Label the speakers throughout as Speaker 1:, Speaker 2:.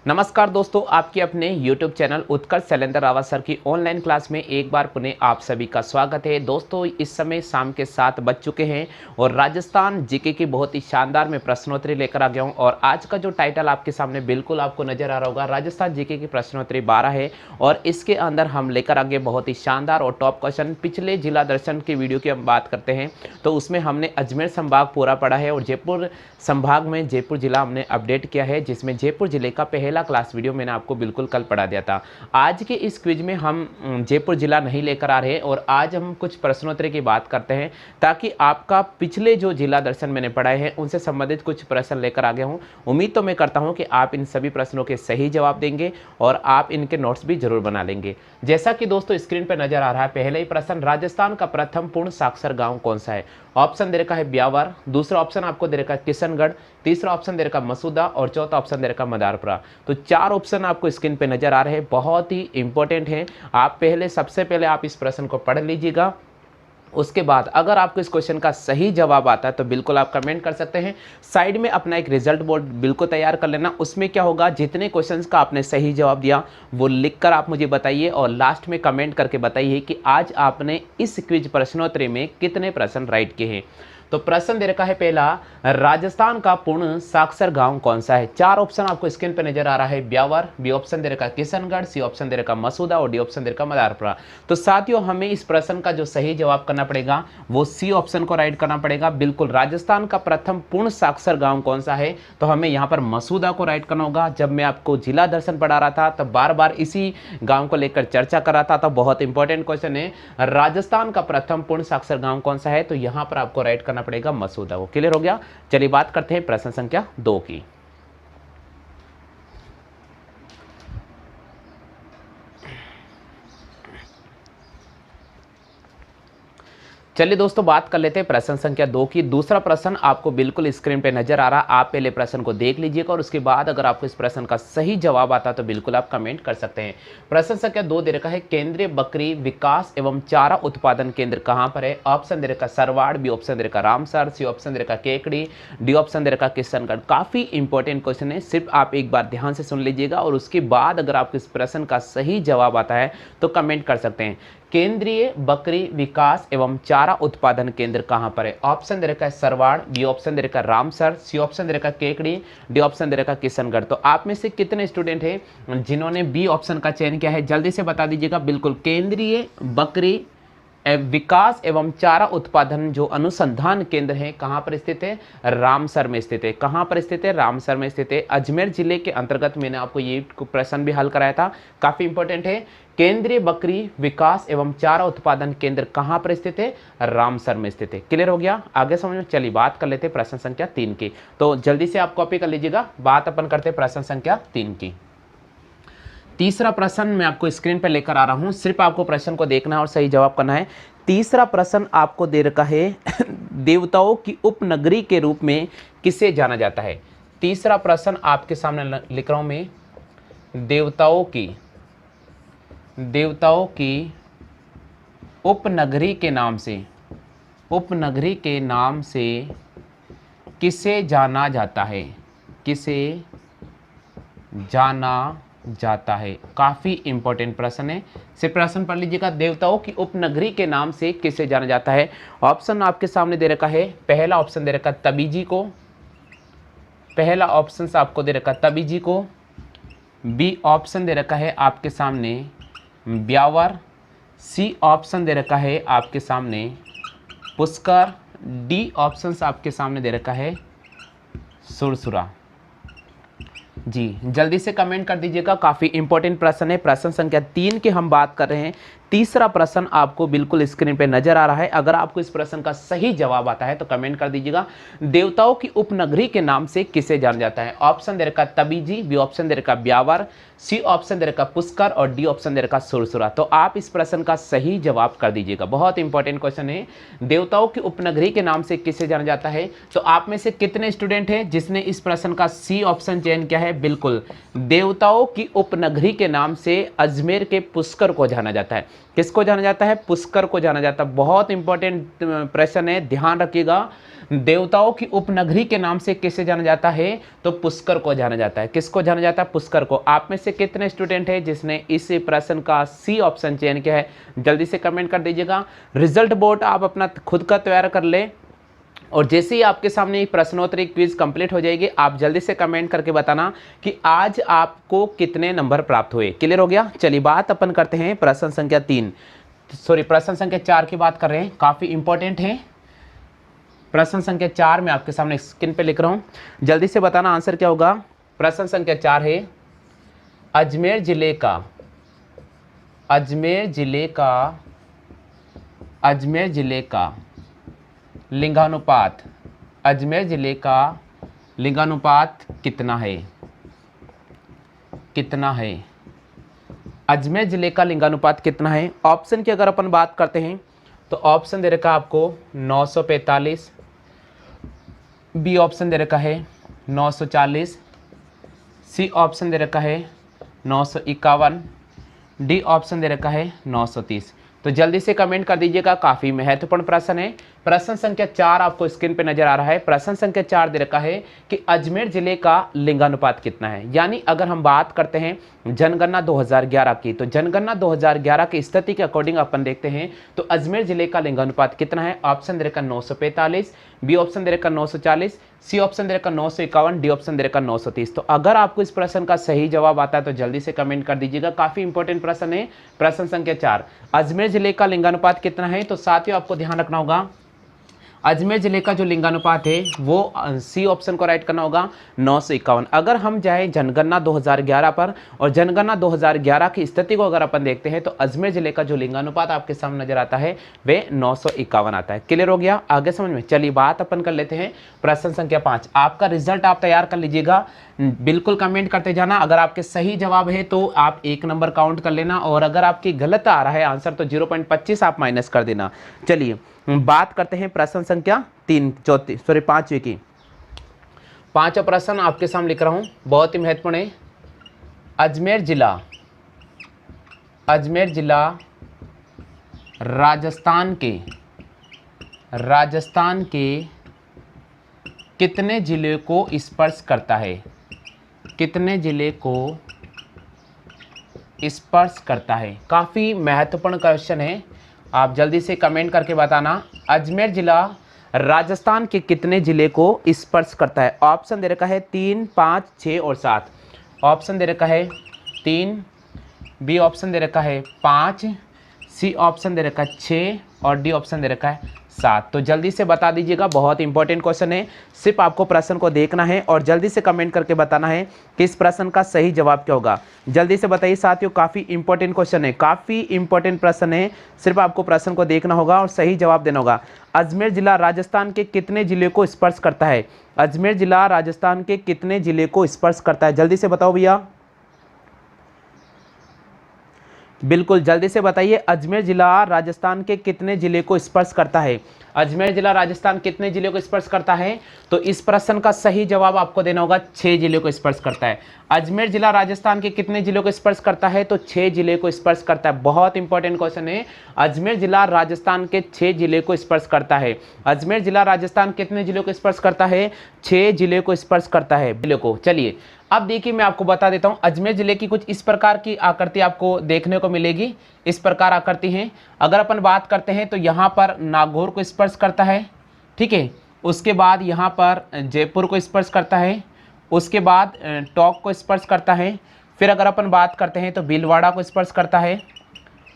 Speaker 1: नमस्कार दोस्तों, आपके अपने YouTube चैनल उत्कर्ष शैलेंद्र रावत सर की ऑनलाइन क्लास में एक बार पुनः आप सभी का स्वागत है। दोस्तों, इस समय शाम के 7 बज चुके हैं और राजस्थान जीके की बहुत ही शानदार मैं प्रश्नोत्तरी लेकर आ गया हूं। और आज का जो टाइटल आपके सामने बिल्कुल आपको नजर आ रहा होगा, राजस्थान जीके की प्रश्नोत्तरी 12 है और इसके अंदर हम लेकर आ गए बहुत ही शानदार और टॉप क्वेश्चन। पिछले जिला दर्शन की वीडियो की हम बात करते हैं तो उसमें हमने अजमेर संभाग पूरा पढ़ा है और जयपुर संभाग में जयपुर जिला हमने अपडेट किया है, जिसमें जयपुर जिले का पहला क्लास वीडियो मैंने आपको बिल्कुल कल पढ़ा दिया था। आज के इस क्विज में हम जयपुर जिला नहीं लेकर आ रहे और आज हम कुछ प्रश्नोत्तरी की बात करते हैं ताकि आपका पिछले जो जिला दर्शन मैंने पढ़ाए हैं उनसे संबंधित कुछ प्रश्न लेकर आ गया हूं। उम्मीद तो मैं करता हूं कि आप इन सभी प्रश्नों के सही जवाब देंगे और आप इनके नोट्स भी जरूर बना लेंगे। जैसा कि दोस्तों स्क्रीन पर नजर आ रहा है, पहले ही प्रश्न, राजस्थान का प्रथम पूर्ण साक्षर गांव कौन सा है? ऑप्शन दे रखा है ब्यावर, दूसरा ऑप्शन आपको दे रखा है किशनगढ़, तीसरा ऑप्शन दे रखा है मसूदा और चौथा ऑप्शन दे रखा है मदारपुरा। तो चार ऑप्शन आपको स्क्रीन पे नजर आ रहे हैं, बहुत ही इंपॉर्टेंट हैं। आप सबसे पहले आप इस प्रश्न को पढ़ लीजिएगा। उसके बाद अगर आपको इस क्वेश्चन का सही जवाब आता है तो बिल्कुल आप कमेंट कर सकते हैं। साइड में अपना एक रिजल्ट बोर्ड बिल्कुल तैयार कर लेना। उसमें क्या होगा, जितने क्वेश्चंस का आपने सही जवाब दिया वो लिखकर आप मुझे बताइए और लास्ट में कमेंट करके बताइए कि आज आपने इस क्विज प्रश्नोत्तरी में कितने प्रश्न राइट किए हैं। तो प्रश्न दे रखा है पहला, राजस्थान का पूर्ण साक्षर गांव कौन सा है? चार ऑप्शन आपको स्क्रीन पे नजर आ रहा है, ब्यावर, बी ऑप्शन दे रखा है किशनगढ़, सी ऑप्शन दे रखा है मसूदा और डी ऑप्शन दे रखा है मदारपुरा। तो साथियों, हमें इस प्रश्न का जो सही जवाब करना पड़ेगा वो सी ऑप्शन को राइट करना पड़ेगा। बिल्कुल, राजस्थान का प्रथम पूर्ण साक्षर गांव कौन सा है? तो हमें यहाँ पर मसूदा को राइट करना होगा। जब मैं आपको जिला दर्शन पढ़ा रहा था तब बार बार इसी गांव को लेकर चर्चा कर रहा था, तो बहुत इंपॉर्टेंट क्वेश्चन है, राजस्थान का प्रथम पूर्ण साक्षर गांव कौन सा है? तो यहाँ पर आपको राइट करना पड़ेगा मसूदा। वो क्लियर हो गया। चलिए बात करते हैं प्रश्न संख्या 2 की। चलिए दोस्तों, बात कर लेते हैं प्रश्न संख्या 2 की। दूसरा प्रश्न आपको बिल्कुल स्क्रीन पे नजर आ रहा है। आप पहले प्रश्न को देख लीजिएगा और उसके बाद अगर आपको इस प्रश्न का सही जवाब आता है तो बिल्कुल आप कमेंट कर सकते हैं। प्रश्न संख्या 2 दे रखा है, केंद्रीय बकरी विकास एवं चारा उत्पादन केंद्र कहां पर है? ऑप्शन दे रखा सरवाड़, बी ऑप्शन दे रखा रामसर, सी ऑप्शन दे रखा केकड़ी, डी ऑप्शन दे रखा किशनगढ़। काफी इंपॉर्टेंट क्वेश्चन है, सिर्फ आप एक बार ध्यान से सुन लीजिएगा और उसके बाद अगर आपको इस प्रश्न का सही जवाब आता है तो कमेंट कर सकते हैं। केंद्रीय बकरी विकास एवं चारा उत्पादन केंद्र कहां पर है? ऑप्शन दे रखा है सरवाड़, बी ऑप्शन दे रखा है रामसर, सी ऑप्शन दे रखा है केकड़ी, डी ऑप्शन दे रखा है किशनगढ़। तो आप में से कितने स्टूडेंट हैं जिन्होंने बी ऑप्शन का चयन किया है? जल्दी से बता दीजिएगा। बिल्कुल, केंद्रीय बकरी विकास एवं चारा उत्पादन जो अनुसंधान केंद्र है कहां पर स्थित है? रामसर में स्थित है। कहां पर स्थित है? रामसर में स्थित है। अजमेर जिले के अंतर्गत मैंने आपको ये प्रश्न भी हल कराया था, काफी इंपॉर्टेंट है। केंद्रीय बकरी विकास एवं चारा उत्पादन केंद्र कहां पर स्थित है? रामसर में स्थित है। क्लियर हो गया? आगे समझ में। चलिए बात कर लेते हैं प्रश्न संख्या 3 की। तो जल्दी से आप कॉपी कर लीजिएगा। बात अपन करते हैं प्रश्न संख्या 3 की। तीसरा प्रश्न मैं आपको स्क्रीन पर लेकर आ रहा हूं, सिर्फ आपको प्रश्न को देखना है और सही जवाब करना है। तीसरा प्रश्न आपको दे रखा है, देवताओं की उपनगरी के रूप में किसे जाना जाता है? तीसरा प्रश्न आपके सामने लिख रहा हूं मैं, देवताओं की उपनगरी के नाम से किसे जाना जाता है? किसे जाना जाता है? काफी इंपॉर्टेंट प्रश्न है, सिर्फ प्रश्न पढ़ लीजिएगा। देवताओं की उपनगरी के नाम से किसे जाना जाता है? ऑप्शन आपके सामने दे रखा है। पहला ऑप्शन दे रखा है तबीजी को, पहला ऑप्शन आपको दे रखा है तबीजी को, बी ऑप्शन दे रखा है आपके सामने ब्यावर, सी ऑप्शन दे रखा है आपके सामने पुष्कर, डी ऑप्शन आपके सामने दे रखा है सुरसुरा। जी जल्दी से कमेंट कर दीजिएगा, काफी इंपॉर्टेंट प्रश्न है। प्रश्न संख्या 3 की हम बात कर रहे हैं। तीसरा प्रश्न आपको बिल्कुल स्क्रीन पे नजर आ रहा है। अगर आपको इस प्रश्न का सही जवाब आता है तो कमेंट कर दीजिएगा। देवताओं की उपनगरी के नाम से किसे जाना जाता है? ऑप्शन दे रखा तबीजी, बी ऑप्शन दे रखा ब्यावर, सी ऑप्शन दे रखा पुष्कर और डी ऑप्शन दे रखा सुरसुरा। तो आप इस प्रश्न का सही जवाब कर दीजिएगा। बहुत इंपॉर्टेंट क्वेश्चन है, देवताओं की उपनगरी के नाम से किसे जाना जाता है? तो आप में से कितने स्टूडेंट हैं जिसने इस प्रश्न का सी ऑप्शन चयन किया है? है? बिल्कुल, देवताओं की उपनगरी के नाम से अजमेर के पुष्कर को जाना जाता है। किसको जाना जाता है? पुष्कर को जाना जाता है। बहुत इंपॉर्टेंट प्रश्न है, ध्यान रखिएगा। देवताओं की उपनगरी के नाम से किसे जाना जाता है? तो पुष्कर को जाना जाता है। किसको जाना जाता है? पुष्कर को। आप में से कितने स्टूडेंट हैं जिसने इस प्रश्न का सी ऑप्शन चयन किया है? जल्दी से कमेंट कर दीजिएगा। रिजल्ट बोर्ड आप अपना खुद का तैयार कर ले, और जैसे ही आपके सामने प्रश्नोत्तरी क्विज कंप्लीट हो जाएगी, आप जल्दी से कमेंट करके बताना कि आज आपको कितने नंबर प्राप्त हुए। क्लियर हो गया? चलिए बात अपन करते हैं प्रश्न संख्या 3, सॉरी प्रश्न संख्या 4 की बात कर रहे हैं, काफ़ी इंपॉर्टेंट है। प्रश्न संख्या 4 में आपके सामने स्क्रीन पे लिख रहा हूँ, जल्दी से बताना आंसर क्या होगा। प्रश्न संख्या 4 है, अजमेर जिले का लिंगानुपात, अजमेर जिले का लिंगानुपात कितना है? अजमेर जिले का लिंगानुपात कितना है? ऑप्शन की अगर अपन बात करते हैं तो ऑप्शन दे रखा है आपको 945, बी ऑप्शन दे रखा है 940, सी ऑप्शन दे रखा है 951, डी ऑप्शन दे रखा है 930। तो जल्दी से कमेंट कर दीजिएगा, काफ़ी महत्वपूर्ण प्रश्न है। प्रश्न संख्या 4 आपको स्क्रीन पे नजर आ रहा है। प्रश्न संख्या 4 दे रखा है कि अजमेर जिले का लिंगानुपात कितना है। यानी अगर हम बात करते हैं जनगणना 2011 की, तो जनगणना 2011 की स्थिति के अकॉर्डिंग अपन देखते हैं तो अजमेर जिले का लिंगानुपात कितना है। ऑप्शन दे रखा 945, बी ऑप्शन दे रखा 940, सी ऑप्शन दे रखा 951, डी ऑप्शन दे रखा 930। तो अगर आपको इस प्रश्न का सही जवाब आता है तो जल्दी से कमेंट कर दीजिएगा, काफ़ी इंपॉर्टेंट प्रश्न है। प्रश्न संख्या 4, अजमेर जिले का लिंगानुपात कितना है? तो साथियों आपको ध्यान रखना होगा, अजमेर जिले का जो लिंगानुपात है वो सी ऑप्शन को राइट करना होगा 951। अगर हम जाए जनगणना 2011 पर और जनगणना 2011 की स्थिति को अगर अपन देखते हैं तो अजमेर जिले का जो लिंगानुपात आपके सामने नजर आता है वे 951 आता है। क्लियर हो गया? आगे समझ में? चलिए बात अपन कर लेते हैं प्रश्न संख्या 5। आपका रिजल्ट आप तैयार कर लीजिएगा, बिल्कुल कमेंट करते जाना। अगर आपके सही जवाब है तो आप 1 नंबर काउंट कर लेना, और अगर आपकी गलत आ रहा है आंसर तो 0.25 आप माइनस कर देना। चलिए बात करते हैं प्रश्न संख्या 5वीं की। 5वां प्रश्न आपके सामने लिख रहा हूं, बहुत ही महत्वपूर्ण है। अजमेर जिला राजस्थान के कितने जिले को स्पर्श करता है? कितने जिले को स्पर्श करता है? काफ़ी महत्वपूर्ण क्वेश्चन है, आप जल्दी से कमेंट करके बताना। अजमेर जिला राजस्थान के कितने जिले को स्पर्श करता है? ऑप्शन दे रखा है 3, 5, 6 और 7। ऑप्शन दे रखा है 3, बी ऑप्शन दे रखा है 5, सी ऑप्शन दे रखा है 6 और डी ऑप्शन दे रखा है 7। तो जल्दी से बता दीजिएगा, बहुत इंपॉर्टेंट क्वेश्चन है। सिर्फ आपको प्रश्न को देखना है और जल्दी से कमेंट करके बताना है कि इस प्रश्न का सही जवाब क्या होगा। जल्दी से बताइए साथियों, काफ़ी इंपॉर्टेंट क्वेश्चन है, काफ़ी इंपॉर्टेंट प्रश्न है। सिर्फ आपको प्रश्न को देखना होगा और सही जवाब देना होगा। अजमेर जिला राजस्थान के कितने जिले को स्पर्श करता है? अजमेर जिला राजस्थान के कितने जिले को स्पर्श करता है? जल्दी से बताओ भैया, बिल्कुल जल्दी से बताइए। अजमेर जिला राजस्थान के कितने जिले को स्पर्श करता है? अजमेर जिला राजस्थान कितने जिले को स्पर्श करता है? तो इस प्रश्न का सही जवाब आपको देना होगा 6 जिले को स्पर्श करता है। अजमेर जिला राजस्थान के कितने जिलों को स्पर्श करता है? तो 6 जिले को स्पर्श करता है। बहुत इंपॉर्टेंट क्वेश्चन है। अजमेर जिला राजस्थान के 6 जिले को स्पर्श करता है। अजमेर जिला राजस्थान कितने जिलों को स्पर्श करता है? 6 जिले को स्पर्श करता है जिले को। चलिए अब देखिए मैं आपको बता देता हूं, अजमेर जिले की कुछ इस प्रकार की आकृति आपको देखने को मिलेगी। इस प्रकार आकृति है। अगर अपन बात करते हैं तो यहाँ पर नागौर को स्पर्श करता है, ठीक है। उसके बाद यहाँ पर जयपुर को स्पर्श करता है, उसके बाद टोंक को स्पर्श करता है। फिर अगर अपन बात करते हैं तो भीलवाड़ा को स्पर्श करता है,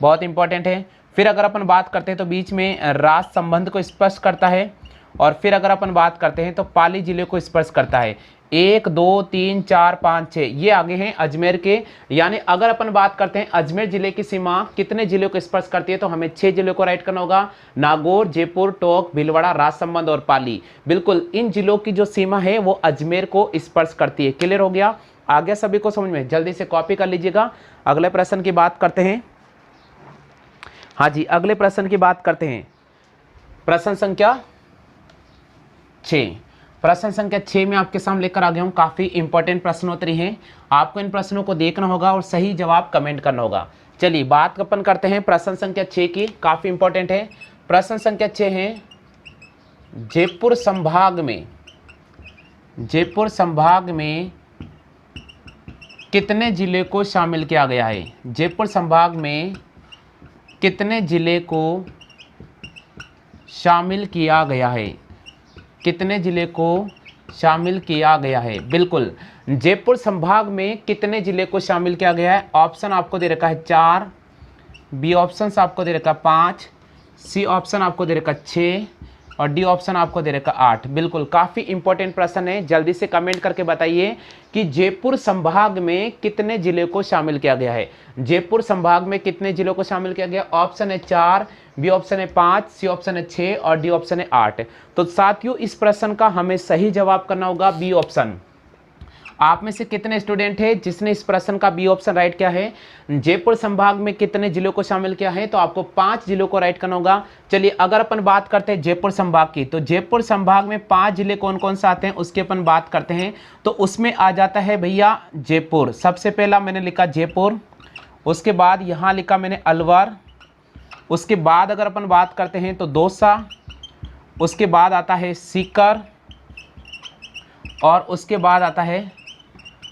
Speaker 1: बहुत इंपॉर्टेंट है। फिर अगर अपन बात करते हैं तो बीच में राज संबंध को स्पर्श करता है, और फिर अगर अपन बात करते हैं तो पाली जिले को स्पर्श करता है। 1, 2, 3, 4, 5, 6 ये आगे हैं अजमेर के। यानी अगर अपन बात करते हैं अजमेर जिले की सीमा कितने जिलों को स्पर्श करती है तो हमें 6 जिलों को राइट करना होगा। नागौर, जयपुर, टोंक, भीलवाड़ा, राजसमंद और पाली। बिल्कुल इन जिलों की जो सीमा है वो अजमेर को स्पर्श करती है। क्लियर हो गया? आगे सभी को समझ में? जल्दी से कॉपी कर लीजिएगा। अगले प्रश्न की बात करते हैं। हाँ जी, अगले प्रश्न की बात करते हैं। प्रश्न संख्या 6। प्रश्न संख्या 6 में आपके सामने लेकर आ गया हूँ। काफ़ी इंपॉर्टेंट प्रश्नोत्तरी हैं, आपको इन प्रश्नों को देखना होगा और सही जवाब कमेंट करना होगा। चलिए बात अपन करते हैं प्रश्न संख्या 6 की, काफ़ी इंपॉर्टेंट है। प्रश्न संख्या 6 है, जयपुर संभाग में कितने जिले को शामिल किया गया है? जयपुर संभाग में कितने जिले को शामिल किया गया है? कितने जिले को शामिल किया गया है? बिल्कुल, जयपुर संभाग में कितने जिले को शामिल किया गया है? ऑप्शन आपको दे रखा है 4, बी ऑप्शन आपको दे रखा 5, सी ऑप्शन आपको दे रखा 6 और डी ऑप्शन आपको दे रखा 8। बिल्कुल, काफ़ी इंपॉर्टेंट प्रश्न है, जल्दी से कमेंट करके बताइए कि जयपुर संभाग में कितने जिले को शामिल किया गया है। जयपुर संभाग में कितने जिलों को शामिल किया गया? ऑप्शन है 4, बी ऑप्शन है 5, सी ऑप्शन है 6 और डी ऑप्शन है 8। तो साथियों इस प्रश्न का हमें सही जवाब करना होगा बी ऑप्शन। आप में से कितने स्टूडेंट हैं जिसने इस प्रश्न का बी ऑप्शन राइट किया है? जयपुर संभाग में कितने जिलों को शामिल किया है? तो आपको 5 जिलों को राइट करना होगा। चलिए अगर अपन बात करते हैं जयपुर संभाग की, तो जयपुर संभाग में 5 जिले कौन कौन से आते हैं उसकी अपन बात करते हैं। तो उसमें आ जाता है भैया जयपुर, सबसे पहला मैंने लिखा जयपुर, उसके बाद यहाँ लिखा मैंने अलवर, उसके बाद अगर अपन बात करते हैं तो दौसा, उसके बाद आता है सीकर और उसके बाद आता है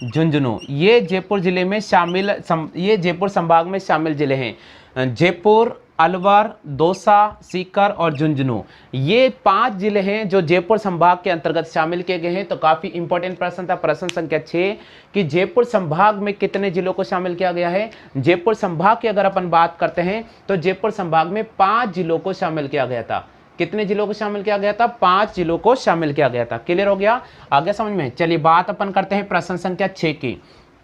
Speaker 1: झुंझुनू। ये जयपुर जिले में शामिल ये जयपुर संभाग में शामिल जिले हैं। जयपुर, अलवर, दौसा, सीकर और झुंझुनू, ये 5 जिले हैं जो जयपुर संभाग के अंतर्गत शामिल किए गए हैं। तो काफ़ी इंपॉर्टेंट प्रश्न था प्रश्न संख्या 6 कि जयपुर संभाग में कितने जिलों को शामिल किया गया है। जयपुर संभाग की अगर अपन बात करते हैं तो जयपुर संभाग में 5 जिलों को शामिल किया गया था। कितने जिलों को शामिल किया गया था? 5 जिलों को शामिल किया गया था। क्लियर हो गया? आगे समझ में? चलिए बात अपन करते हैं प्रश्न संख्या 6 की।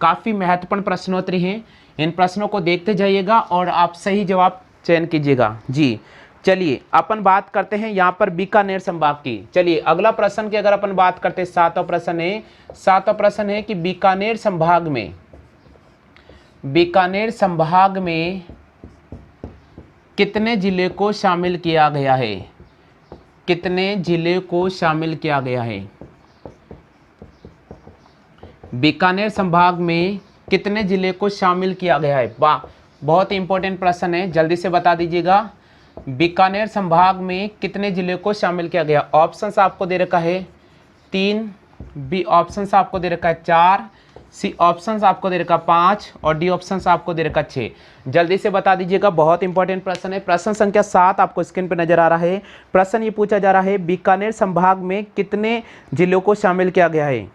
Speaker 1: काफ़ी महत्वपूर्ण प्रश्नोत्तरी हैं, इन प्रश्नों को देखते जाइएगा और आप सही जवाब चयन कीजिएगा जी। चलिए अपन बात करते हैं यहाँ पर बीकानेर संभाग की। चलिए अगला प्रश्न की अगर अपन बात करते हैं, 7वां प्रश्न है कि बीकानेर संभाग में कितने जिले को शामिल किया गया है? कितने जिले को शामिल किया गया है? बीकानेर संभाग में कितने जिले को शामिल किया गया है? वाह, बहुत ही इंपॉर्टेंट प्रश्न है, जल्दी से बता दीजिएगा। बीकानेर संभाग में कितने जिले को शामिल किया गया? ऑप्शंस आपको दे रखा है 3, बी ऑप्शंस आपको दे रखा है 4, सी ऑप्शंस आपको दे रखा 5 और डी ऑप्शंस आपको दे रखा 6। जल्दी से बता दीजिएगा, बहुत इंपॉर्टेंट प्रश्न है। प्रश्न संख्या 7 आपको स्क्रीन पर नजर आ रहा है। प्रश्न ये पूछा जा रहा है, बीकानेर संभाग में कितने जिलों को शामिल किया गया है?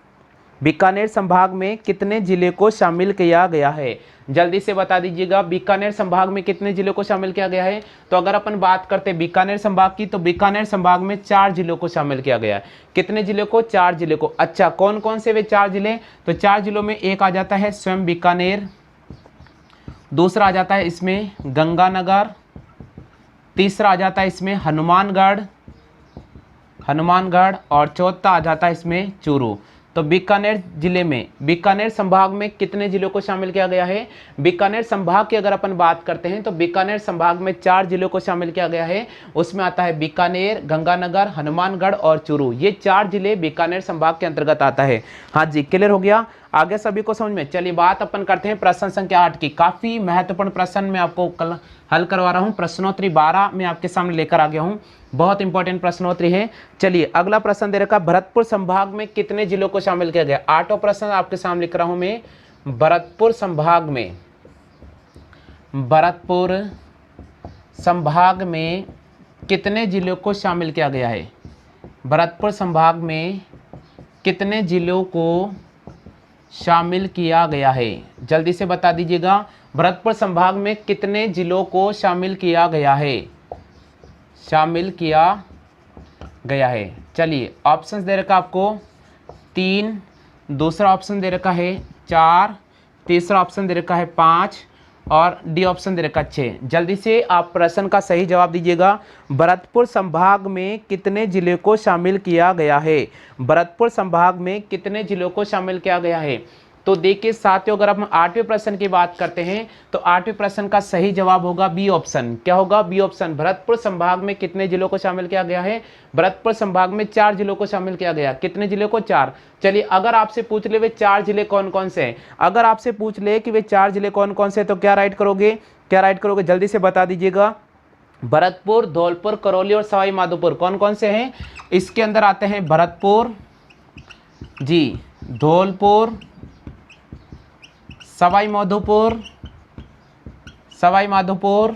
Speaker 1: बीकानेर संभाग में कितने जिले को शामिल किया गया है? जल्दी से बता दीजिएगा, बीकानेर संभाग में कितने जिलों को शामिल किया गया है? तो अगर अपन बात करते हैं बीकानेर संभाग की, तो बीकानेर संभाग में 4 जिलों को शामिल किया गया है। कितने जिलों को? 4 जिले को। अच्छा, कौन कौन से वे 4 जिले? तो 4 जिलों में एक आ जाता है स्वयं बीकानेर, दूसरा आ जाता है इसमें गंगानगर, तीसरा आ जाता है इसमें हनुमानगढ़ और चौथा आ जाता है इसमें चूरू। तो बीकानेर जिले में, बीकानेर संभाग में कितने जिलों को शामिल किया गया है? बीकानेर संभाग की अगर अपन बात करते हैं तो बीकानेर संभाग में 4 जिलों को शामिल किया गया है। उसमें आता है बीकानेर, गंगानगर, हनुमानगढ़ और चूरू। ये 4 जिले बीकानेर संभाग के अंतर्गत आता है। हाँ जी, क्लियर हो गया? आगे सभी को समझ में? चलिए बात अपन करते हैं प्रश्न संख्या 8 की। काफ़ी महत्वपूर्ण प्रश्न मैं आपको कल हल करवा रहा हूँ। प्रश्नोत्तरी 12 मैं आपके सामने लेकर आ गया हूँ, बहुत इंपॉर्टेंट प्रश्नोत्तरी है। चलिए अगला प्रश्न दे रखा, भरतपुर संभाग में कितने जिलों को शामिल किया गया? 8वां प्रश्न आपके सामने लिख रहा हूं मैं। भरतपुर संभाग में कितने जिलों को शामिल किया गया है? भरतपुर संभाग में कितने जिलों को शामिल किया गया है? जल्दी से बता दीजिएगा, भरतपुर संभाग में कितने जिलों को शामिल किया गया है? चलिए ऑप्शंस दे रखा आपको 3, दूसरा ऑप्शन दे रखा है 4, तीसरा ऑप्शन दे रखा है 5 और डी ऑप्शन दे रखा 6। जल्दी से आप प्रश्न का सही जवाब दीजिएगा। भरतपुर संभाग में कितने जिले को शामिल किया गया है? भरतपुर संभाग में कितने जिलों को शामिल किया गया है? तो देखिए साथियों, अगर हम 8वें प्रश्न की बात करते हैं तो 8वें प्रश्न का सही जवाब होगा बी ऑप्शन। क्या होगा? B option. भरतपुर संभाग में कितने जिलों को शामिल किया गया है? भरतपुर संभाग में 4 जिलों को शामिल किया गया। कितने जिलों को? 4। चलिए अगर आपसे पूछ ले वे 4 जिले कौन कौन से हैं, अगर आपसे पूछ ले कि वे 4 जिले कौन कौन से, तो क्या राइट करोगे? क्या राइट करोगे? जल्दी से बता दीजिएगा। भरतपुर, धौलपुर, करौली और सवाई माधोपुर कौन कौन से हैं? इसके अंदर आते हैं भरतपुर जी, धौलपुर, सवाई माधोपुर, सवाई माधोपुर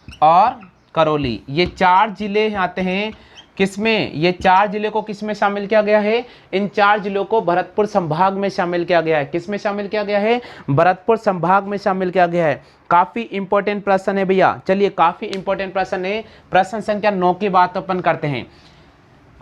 Speaker 1: और करौली। ये 4 जिले आते हैं किसमें? ये 4 जिले को किसमें शामिल किया गया है? इन 4 जिलों को भरतपुर संभाग में शामिल किया गया है। किसमें शामिल किया गया है? भरतपुर संभाग में शामिल किया गया है। काफी इंपॉर्टेंट प्रश्न है भैया। चलिए काफी इंपॉर्टेंट प्रश्न है। प्रश्न संख्या 9 की बात अपन करते हैं।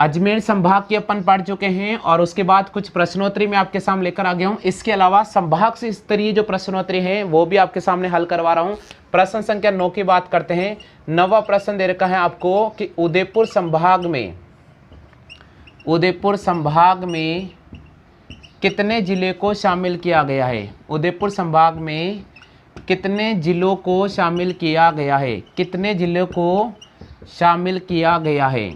Speaker 1: अजमेर संभाग की अपन पढ़ चुके हैं और उसके बाद कुछ प्रश्नोत्तरी मैं आपके सामने लेकर आ गया हूं। इसके अलावा संभाग से स्तरीय जो प्रश्नोत्तरी है वो भी आपके सामने हल करवा रहा हूं। प्रश्न संख्या 9 की बात करते हैं। 9वां प्रश्न दे रखा है आपको कि उदयपुर संभाग में, उदयपुर संभाग में कितने जिले को शामिल किया गया है? उदयपुर संभाग में कितने जिलों को शामिल किया गया है? कितने जिलों को शामिल किया गया है?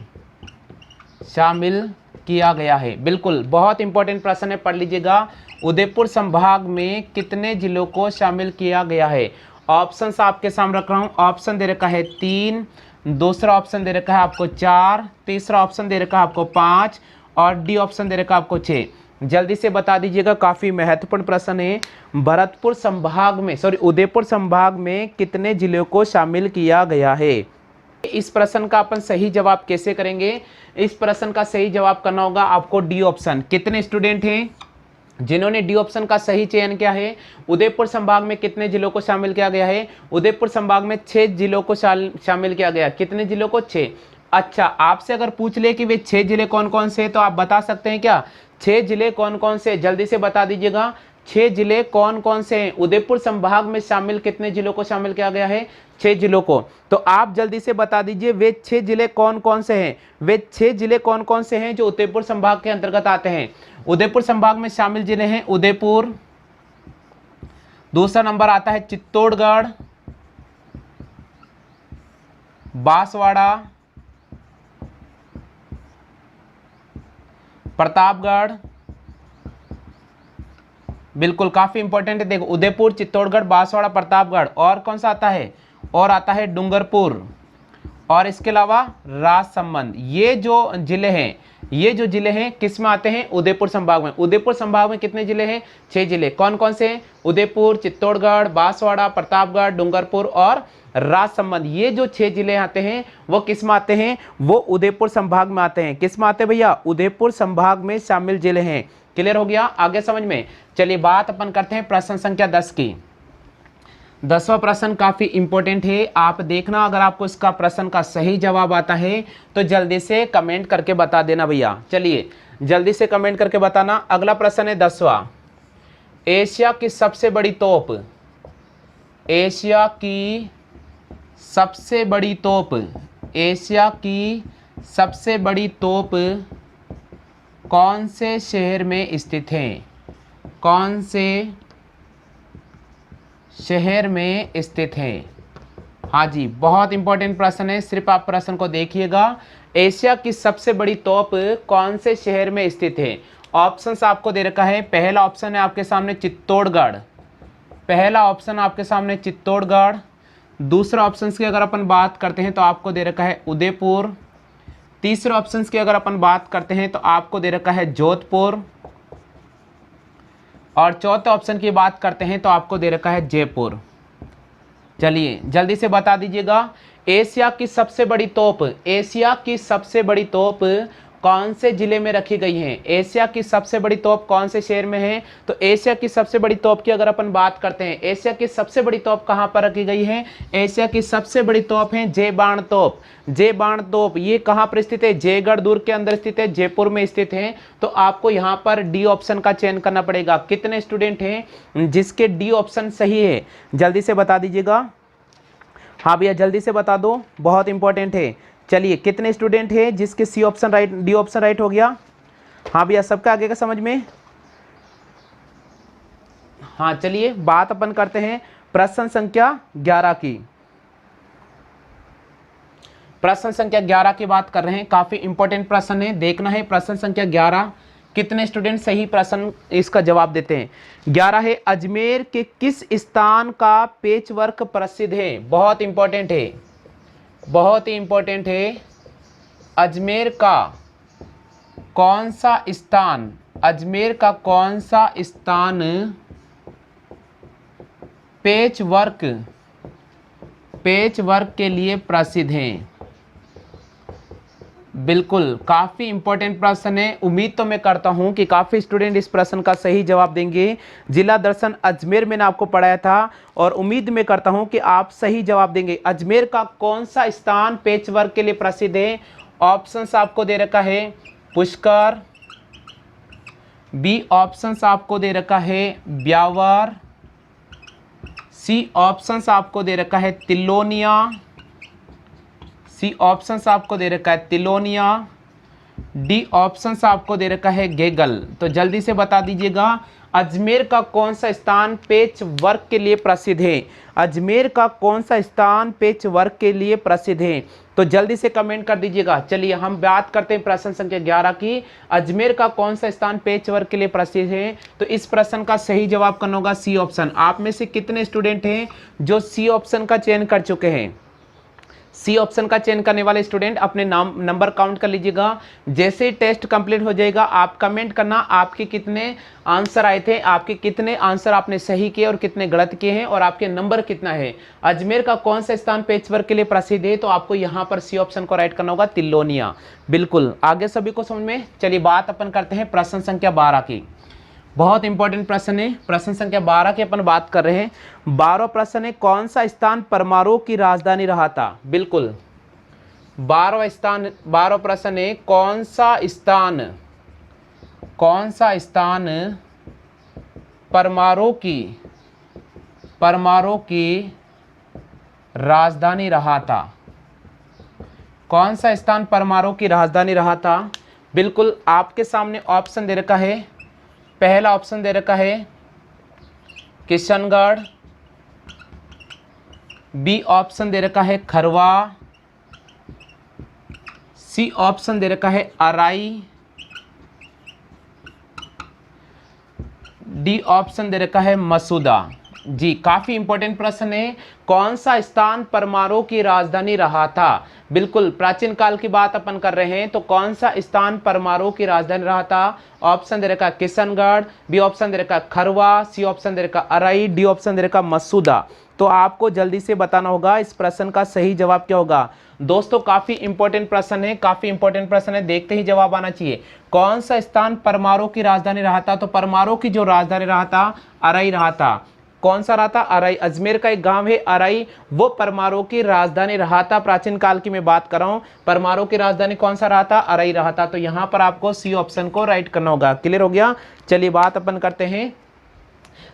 Speaker 1: शामिल किया गया है। बिल्कुल बहुत इंपॉर्टेंट प्रश्न है, पढ़ लीजिएगा। उदयपुर संभाग में कितने जिलों को शामिल किया गया है? ऑप्शन आपके सामने रख रहा हूं। ऑप्शन दे रखा है 3, दूसरा ऑप्शन दे रखा है आपको 4, तीसरा ऑप्शन दे रखा है आपको 5 और डी ऑप्शन दे रखा है आपको 6। जल्दी से बता दीजिएगा, काफी महत्वपूर्ण प्रश्न है। भरतपुर संभाग में, सॉरी उदयपुर संभाग में कितने जिलों को शामिल किया गया है? इस प्रश्न का अपन सही जवाब कैसे करेंगे? इस प्रश्न का सही जवाब करना होगा आपको डी ऑप्शन। कितने स्टूडेंट हैं जिन्होंने डी ऑप्शन का सही चयन किया है? उदयपुर संभाग में कितने जिलों को शामिल किया गया है? उदयपुर संभाग में 6 जिलों को शामिल किया गया। कितने जिलों को? 6। अच्छा, आपसे अगर पूछ ले कि वे 6 जिले कौन कौन से, तो आप बता सकते हैं क्या 6 जिले कौन कौन से? जल्दी से बता दीजिएगा 6 जिले कौन कौन से हैं? उदयपुर संभाग में शामिल कितने जिलों को शामिल किया गया है? 6 जिलों को। तो आप जल्दी से बता दीजिए वे 6 जिले कौन कौन से हैं? वे 6 जिले कौन कौन से हैं जो उदयपुर संभाग के अंतर्गत आते हैं? उदयपुर संभाग में शामिल जिले हैं उदयपुर, दूसरा नंबर आता है चित्तौड़गढ़, बांसवाड़ा, प्रतापगढ़। बिल्कुल काफी इंपॉर्टेंट है। देखो उदयपुर, चित्तौड़गढ़, बांसवाड़ा, प्रतापगढ़ और कौन सा आता है? और आता है डूंगरपुर और इसके अलावा राजसमंद। ये जो जिले हैं, ये जो जिले हैं किस में आते हैं? उदयपुर संभाग में। उदयपुर संभाग में कितने जिले हैं? 6 जिले। कौन कौन से हैं? उदयपुर, चित्तौड़गढ़, बांसवाड़ा, प्रतापगढ़, डूंगरपुर और राजसमंद। ये जो 6 जिले आते हैं वो किस में आते हैं? वो उदयपुर संभाग में आते हैं। किस में आते हैं भैया? उदयपुर संभाग में शामिल जिले हैं। क्लियर हो गया? आगे समझ में। चलिए बात अपन करते हैं प्रश्न संख्या 10 की। 10वां प्रश्न काफी इंपॉर्टेंट है, आप देखना। अगर आपको इसका प्रश्न का सही जवाब आता है तो जल्दी से कमेंट करके बता देना भैया। चलिए जल्दी से कमेंट करके बताना। अगला प्रश्न है 10वां। एशिया की सबसे बड़ी तोप, एशिया की सबसे बड़ी तोप, एशिया की सबसे बड़ी तोप कौन से शहर में स्थित है? कौन से शहर में स्थित है? हाँ जी, बहुत इंपॉर्टेंट प्रश्न है, सिर्फ आप प्रश्न को देखिएगा। एशिया की सबसे बड़ी तोप कौन से शहर में स्थित है? ऑप्शंस आपको दे रखा है। पहला ऑप्शन है आपके सामने चित्तौड़गढ़, पहला ऑप्शन आपके सामने चित्तौड़गढ़। दूसरा ऑप्शन की अगर अपन बात करते हैं तो आपको दे रखा है उदयपुर। तीसरे ऑप्शन की अगर अपन बात करते हैं तो आपको दे रखा है जोधपुर और चौथे ऑप्शन की बात करते हैं तो आपको दे रखा है जयपुर। चलिए जल्दी से बता दीजिएगा एशिया की सबसे बड़ी तोप, एशिया की सबसे बड़ी तोप कौन से जिले में रखी गई है? एशिया की सबसे बड़ी तोप कौन से शहर में है? तो एशिया की सबसे बड़ी तोप की अगर अपन बात करते हैं, एशिया की सबसे बड़ी तोप कहां पर रखी गई है? एशिया की सबसे बड़ी तोप है जय बाण तोप। जय बाण तोप ये कहां पर स्थित है? जयगढ़ दुर्ग के अंदर स्थित है, जयपुर में स्थित है। तो आपको यहां पर डी ऑप्शन का चयन करना पड़ेगा। कितने स्टूडेंट हैं जिसके डी ऑप्शन सही है? जल्दी से बता दीजिएगा। हाँ भैया जल्दी से बता दो, बहुत इंपॉर्टेंट है। चलिए कितने स्टूडेंट हैं जिसके C option right, D option right हो गया? हाँ भैया सबका आगे का समझ में? हाँ चलिए बात अपन करते हैं प्रश्न संख्या 11 की। प्रश्न संख्या 11 की बात कर रहे हैं, काफी इंपॉर्टेंट प्रश्न है, देखना है प्रश्न संख्या 11 कितने स्टूडेंट सही प्रश्न इसका जवाब देते हैं। 11 है, अजमेर के किस स्थान का पेचवर्क प्रसिद्ध है। बहुत इंपॉर्टेंट है, बहुत ही इंपॉर्टेंट है। अजमेर का कौन सा स्थान, अजमेर का कौन सा स्थान पेच वर्क के लिए प्रसिद्ध हैं। बिल्कुल काफ़ी इंपॉर्टेंट प्रश्न है। उम्मीद तो मैं करता हूं कि काफ़ी स्टूडेंट इस प्रश्न का सही जवाब देंगे। जिला दर्शन अजमेर मैंने आपको पढ़ाया था और उम्मीद मैं करता हूं कि आप सही जवाब देंगे। अजमेर का कौन सा स्थान पेच वर्क के लिए प्रसिद्ध है। ऑप्शंस आपको दे रखा है पुष्कर, बी ऑप्शंस आपको दे रखा है ब्यावर, सी ऑप्शंस आपको दे रखा है तिलोनिया, सी ऑप्शंस आपको दे रखा है तिलोनिया, डी ऑप्शंस आपको दे रखा है गेगल। तो जल्दी से बता दीजिएगा अजमेर का कौन सा स्थान पेच वर्क के लिए प्रसिद्ध है। अजमेर का कौन सा स्थान पेच वर्क के लिए प्रसिद्ध है, तो जल्दी से कमेंट कर दीजिएगा। चलिए हम बात करते हैं प्रश्न संख्या 11 की। अजमेर का कौन सा स्थान पेच वर्क के लिए प्रसिद्ध है, तो इस प्रश्न का सही जवाब करना होगा सी ऑप्शन। आप में से कितने स्टूडेंट हैं जो सी ऑप्शन का चयन कर चुके हैं। सी ऑप्शन का चयन करने वाले स्टूडेंट अपने नंबर काउंट कर लीजिएगा। जैसे ही टेस्ट कंप्लीट हो जाएगा आप कमेंट करना आपके कितने आंसर आए थे, आपके कितने आंसर आपने सही किए और कितने गलत किए हैं और आपके नंबर कितना है। अजमेर का कौन सा स्थान पेचवर्क के लिए प्रसिद्ध है, तो आपको यहाँ पर सी ऑप्शन को राइट करना होगा तिलोनिया। बिल्कुल आगे सभी को समझ में। चलिए बात अपन करते हैं प्रश्न संख्या 12 की। बहुत इंपॉर्टेंट प्रश्न है, प्रश्न संख्या 12 की अपन बात कर रहे हैं। 12 प्रश्न है, कौन सा स्थान परमाणु की राजधानी रहा था। बिल्कुल 12 प्रश्न है, कौन सा स्थान परमाणु की राजधानी रहा था। कौन सा स्थान परमाणु की राजधानी रहा था। बिल्कुल आपके सामने ऑप्शन दे रखा है। पहला ऑप्शन दे रखा है किशनगढ़, बी ऑप्शन दे रखा है खरवा, सी ऑप्शन दे रखा है अराई, डी ऑप्शन दे रखा है मसूदा। जी काफी इंपॉर्टेंट प्रश्न है, कौन सा स्थान परमाणु की राजधानी रहा था। बिल्कुल प्राचीन काल की बात अपन कर रहे हैं, तो कौन सा स्थान परमाणु की राजधानी रहा था। ऑप्शन दे रखा किशनगढ़, बी ऑप्शन दे रखा खरवा, सी ऑप्शन दे रखा अराई, डी ऑप्शन दे रखा मसूदा। तो आपको जल्दी से बताना होगा इस प्रश्न का सही जवाब क्या होगा। दोस्तों काफी इंपॉर्टेंट प्रश्न है, काफी इंपॉर्टेंट प्रश्न है, देखते ही जवाब आना चाहिए। कौन सा स्थान परमाणु की राजधानी रहा था, तो परमाणु की जो राजधानी रहा था अराई रहा था। कौन सा रहा था, अराई। अजमेर का एक गांव है अराई, वो परमाणु की राजधानी रहा था। प्राचीन काल की मैं बात कर रहा हूं, परमाणु की राजधानी कौन सा रहा था, अराई रहा था। तो यहां पर आपको सी ऑप्शन को राइट करना होगा। क्लियर हो गया। चलिए बात अपन करते हैं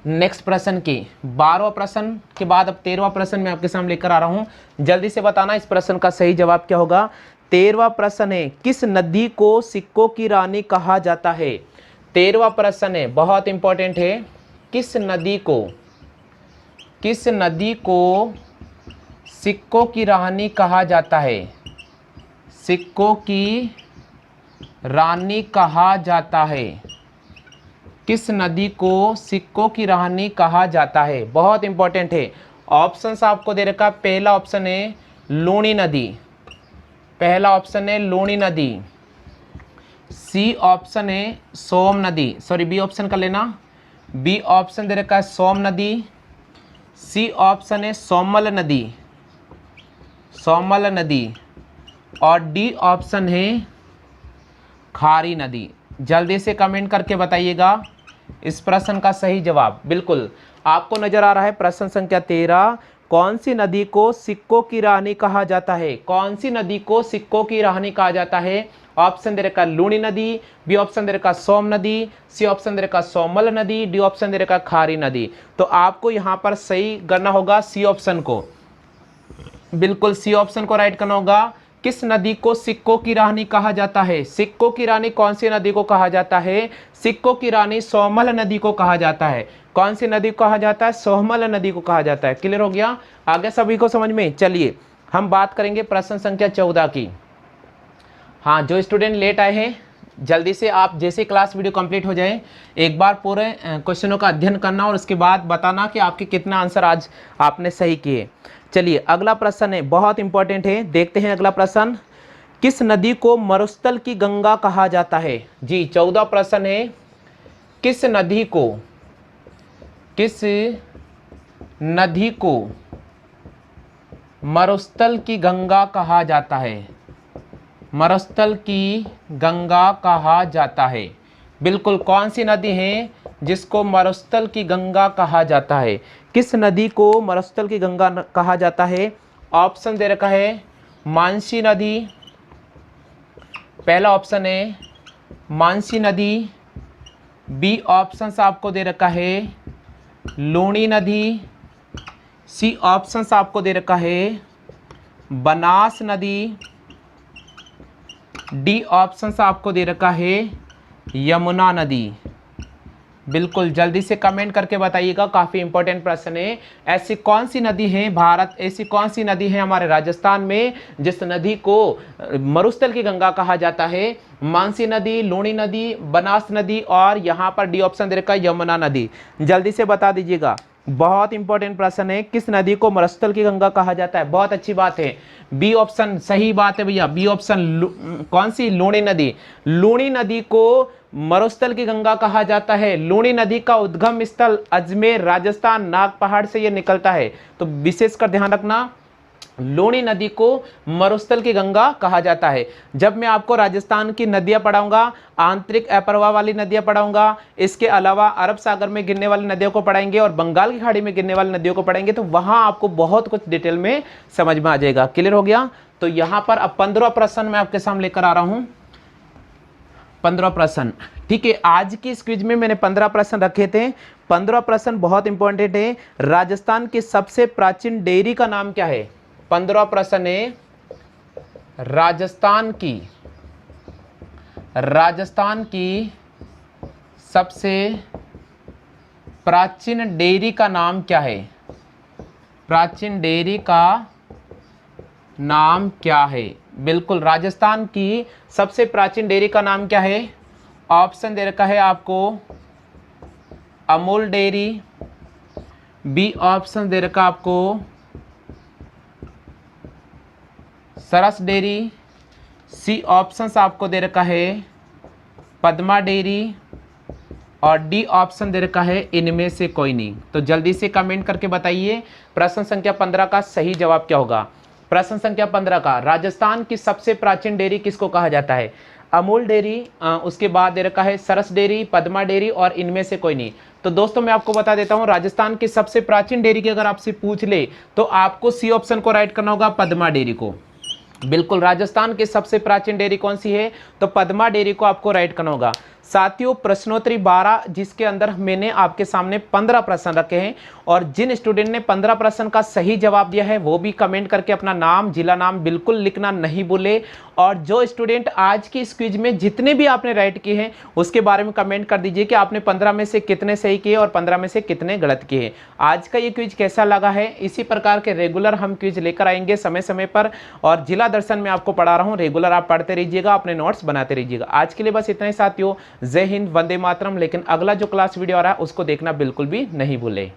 Speaker 1: नेक्स्ट प्रश्न की। 12वां प्रश्न के बाद अब 13वां प्रश्न मैं आपके सामने लेकर आ रहा हूं। जल्दी से बताना इस प्रश्न का सही जवाब क्या होगा। 13वां प्रश्न है, किस नदी को सिक्कों की रानी कहा जाता है। 13वां प्रश्न है, बहुत इंपॉर्टेंट है। किस नदी को सिक्कों की रानी कहा जाता है। सिक्कों की रानी कहा जाता है। किस नदी को सिक्कों की रानी कहा जाता है, बहुत इंपॉर्टेंट है। ऑप्शंस आपको दे रखा, पहला ऑप्शन है लूणी नदी, पहला ऑप्शन है लूणी नदी, सी ऑप्शन है सोम नदी, सॉरी बी ऑप्शन का लेना, बी ऑप्शन दे रखा है सोम नदी, सी ऑप्शन है सोमल नदी और डी ऑप्शन है खारी नदी। जल्दी से कमेंट करके बताइएगा इस प्रश्न का सही जवाब। बिल्कुल आपको नजर आ रहा है प्रश्न संख्या 13, कौन सी नदी को सिक्कों की रानी कहा जाता है। कौन सी नदी को सिक्कों की रानी कहा जाता है। ऑप्शन दे रखा लूणी नदी, बी ऑप्शन दे रखा सोम नदी, सी ऑप्शन दे रखा सोमल नदी, डी ऑप्शन दे रखा खारी नदी। तो आपको यहाँ पर सही करना होगा सी ऑप्शन को। बिल्कुल सी ऑप्शन को राइट करना होगा। किस नदी को सिक्कों की रानी कहा जाता है। सिक्कों की रानी कौन सी नदी को कहा जाता है। सिक्कों की रानी सोमल नदी को कहा जाता है। कौन सी नदी को कहा जाता है? सोहमल नदी को कहा जाता है। क्लियर हो गया? आगे सभी को समझ में? चलिए हम बात करेंगे प्रश्न संख्या 14 की। हाँ, जो स्टूडेंट लेट आए हैं जल्दी से आप जैसे क्लास वीडियो कंप्लीट हो जाए एक बार पूरे क्वेश्चनों का अध्ययन करना और उसके बाद बताना कि आपके कितना आंसर आज आपने सही किए। चलिए अगला प्रश्न है, बहुत इंपॉर्टेंट है, देखते हैं अगला प्रश्न। किस नदी को मरुस्थल की गंगा कहा जाता है? जी 14 प्रश्न है, किस नदी को मरुस्थल की गंगा कहा जाता है? मरुस्थल की गंगा कहा जाता है। बिल्कुल, कौन सी नदी है जिसको मरुस्थल की गंगा कहा जाता है? किस नदी को मरुस्थल की गंगा कहा जाता है? ऑप्शन दे रखा है मानसी नदी, पहला ऑप्शन है मानसी नदी। बी ऑप्शन आपको दे रखा है लूणी नदी। सी ऑप्शन आपको दे रखा है बनास नदी। डी ऑप्शन आपको दे रखा है यमुना नदी। बिल्कुल जल्दी से कमेंट करके बताइएगा, काफ़ी इंपॉर्टेंट प्रश्न है। ऐसी कौन सी नदी है ऐसी कौन सी नदी है हमारे राजस्थान में जिस नदी को मरुस्थल की गंगा कहा जाता है? मानसी नदी, लूणी नदी, बनास नदी और यहाँ पर डी ऑप्शन दे रखा है यमुना नदी। जल्दी से बता दीजिएगा, बहुत इंपॉर्टेंट प्रश्न है। किस नदी को मरुस्थल की गंगा कहा जाता है? बहुत अच्छी बात है, बी ऑप्शन सही बात है भैया। बी ऑप्शन कौन सी? लूणी नदी। लूणी नदी को मरुस्थल की गंगा कहा जाता है। लूणी नदी का उद्गम स्थल अजमेर राजस्थान नाग पहाड़ से यह निकलता है, तो विशेषकर ध्यान रखना लूणी नदी को मरुस्थल की गंगा कहा जाता है। जब मैं आपको राजस्थान की नदियां पढ़ाऊंगा, आंतरिक अप्रवाह वाली नदियां पढ़ाऊंगा, इसके अलावा अरब सागर में गिरने वाली नदियों को पढ़ाएंगे और बंगाल की खाड़ी में गिरने वाली नदियों को पढ़ाएंगे, तो वहां आपको बहुत कुछ डिटेल में समझ में आ जाएगा। क्लियर हो गया? तो यहां पर अब 15 प्रश्न मैं आपके सामने लेकर आ रहा हूं। 15 प्रश्न, ठीक है। आज की इस क्विज में मैंने 15 प्रश्न रखे थे। 15 प्रश्न बहुत इंपॉर्टेंट है। राजस्थान की सबसे प्राचीन डेयरी का नाम क्या है? 15 प्रश्न है, राजस्थान की सबसे प्राचीन डेयरी का नाम क्या है? प्राचीन डेयरी का नाम क्या है? बिल्कुल, राजस्थान की सबसे प्राचीन डेयरी का नाम क्या है? ऑप्शन दे रखा है आपको अमूल डेयरी। बी ऑप्शन दे रखा आपको सरस डेयरी। सी ऑप्शन आपको दे रखा है पद्मा डेयरी और डी ऑप्शन दे रखा है इनमें से कोई नहीं। तो जल्दी से कमेंट करके बताइए प्रश्न संख्या 15 का सही जवाब क्या होगा। प्रश्न संख्या 15 का, राजस्थान की सबसे प्राचीन डेयरी किसको कहा जाता है? अमूल डेयरी, उसके बाद दे रखा है सरस डेयरी, पद्मा डेयरी और इनमें से कोई नहीं। तो दोस्तों मैं आपको बता देता हूं, राजस्थान की सबसे प्राचीन डेयरी की अगर आपसे पूछ ले तो आपको सी ऑप्शन को राइट करना होगा, पद्मा डेयरी को। बिल्कुल, राजस्थान की सबसे प्राचीन डेयरी कौन सी है? तो पद्मा डेयरी को आपको राइट करना होगा। साथियों, प्रश्नोत्तरी 12 जिसके अंदर मैंने आपके सामने 15 प्रश्न रखे हैं और जिन स्टूडेंट ने 15 प्रश्न का सही जवाब दिया है वो भी कमेंट करके अपना नाम, जिला नाम बिल्कुल लिखना नहीं भूले। और जो स्टूडेंट आज की इस क्विज में जितने भी आपने राइट किए हैं उसके बारे में कमेंट कर दीजिए कि आपने 15 में से कितने सही किए और 15 में से कितने गलत किए। आज का ये क्विज कैसा लगा है? इसी प्रकार के रेगुलर हम क्विज लेकर आएंगे समय समय पर और जिला दर्शन में आपको पढ़ा रहा हूँ। रेगुलर आप पढ़ते रहिएगा, अपने नोट्स बनाते रहिएगा। आज के लिए बस इतना ही साथियों। जय हिंद, वंदे मातरम। लेकिन अगला जो क्लास वीडियो आ रहा है उसको देखना बिल्कुल भी नहीं भूले।